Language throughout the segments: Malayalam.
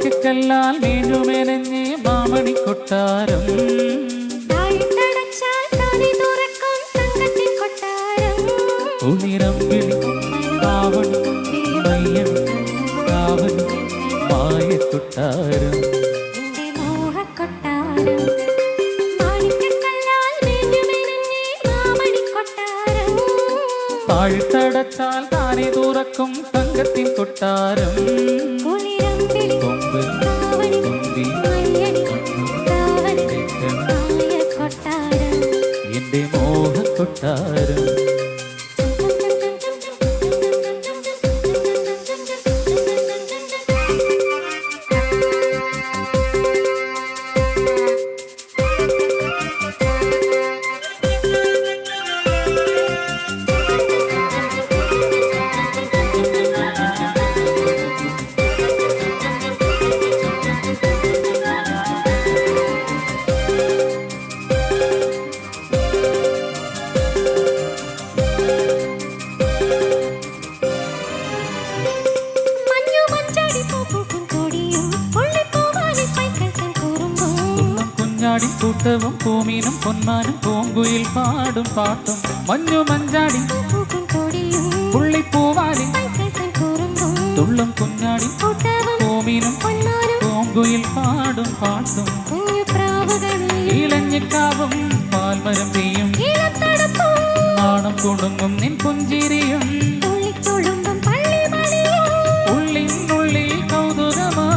മാണിക്കക്കല്ലാൽ മേഞ്ഞുമെനഞ്ഞ് മാമണി കൊട്ടാരം ഉനിരം വിളി കാവണി മയ്യൻ കാവണി മായ കൊട്ടാരം താഴ്ത്തടച്ചാൽ താനെ തുറക്കും തങ്കത്തിൻ കൊട്ടാരം എന്റെ മോഹക്കൊട്ടാരം കൂട്ടവും പൂമീനും പൊന്മാനും പൂങ്കുയിൽ പാടും പാട്ടും മഞ്ഞു മഞ്ചാടി പുള്ളിപ്പൂവാലി തുള്ളും കുഞ്ഞാടി പൂമീനും പൂങ്കുയിൽ പാടും പാട്ടും ഇലഞ്ഞിക്കാവും പാൽമരം പെയ്യും നാണം കുടുങ്ങും നിൻ പുഞ്ചിരിയും ഉള്ളിനുള്ളിൽ കൗതുകമാ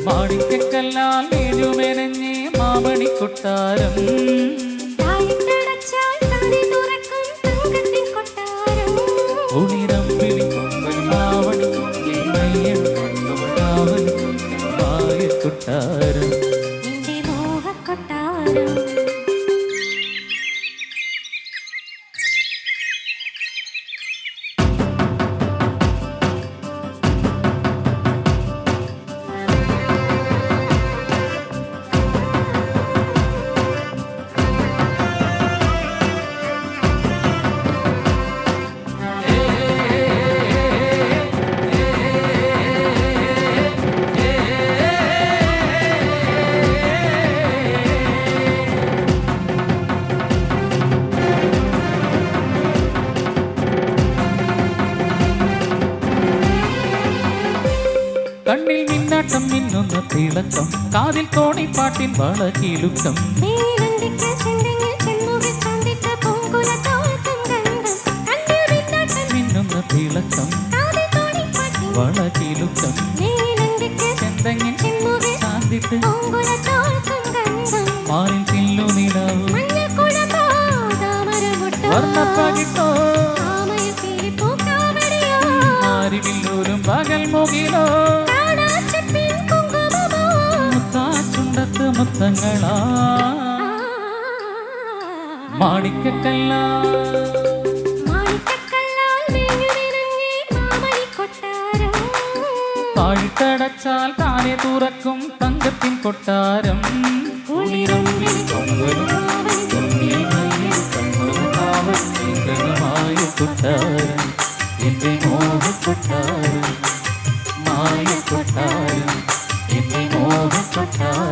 മാണിക്കക്കല്ലാൽ മേഞ്ഞുമെനഞ്ഞ് മാമണി കൊട്ടാരം ഉനിരം വിളി കാവണി മയ്യൻ കാവണി മായ കൊട്ടാരം കണ്ണിൽ മിന്നാട്ടം മിന്നുന്ന തിളക്കം കാതിൽ കോണിപ്പാട്ടിൻ വളകിലുക്കം മിന്നുന്ന തിളക്കം വളകിലുക്കം ചെന്തങ്ങിൻ ചാന്തിട്ട് മാറിൽ ചില്ലു നിലാവ് വർണ്ണപ്പകിട്ടോ ആരിവില്ലൂരും പകൽ മുകിലോ ചുണ്ടത്ത് മുത്തങ്ങളാ മാണിക്കക്കല്ലാൽ താഴ്ത്തടച്ചാൽ താനെ തുറക്കും തങ്കത്തിൻ കൊട്ടാരം ഉനിരം മായ കൊട്ടാരം എന്റെ മോഹക്കൊട്ടാരം മായ കൊട്ടാരം എന്റെ മോഹക്കൊട്ടാരം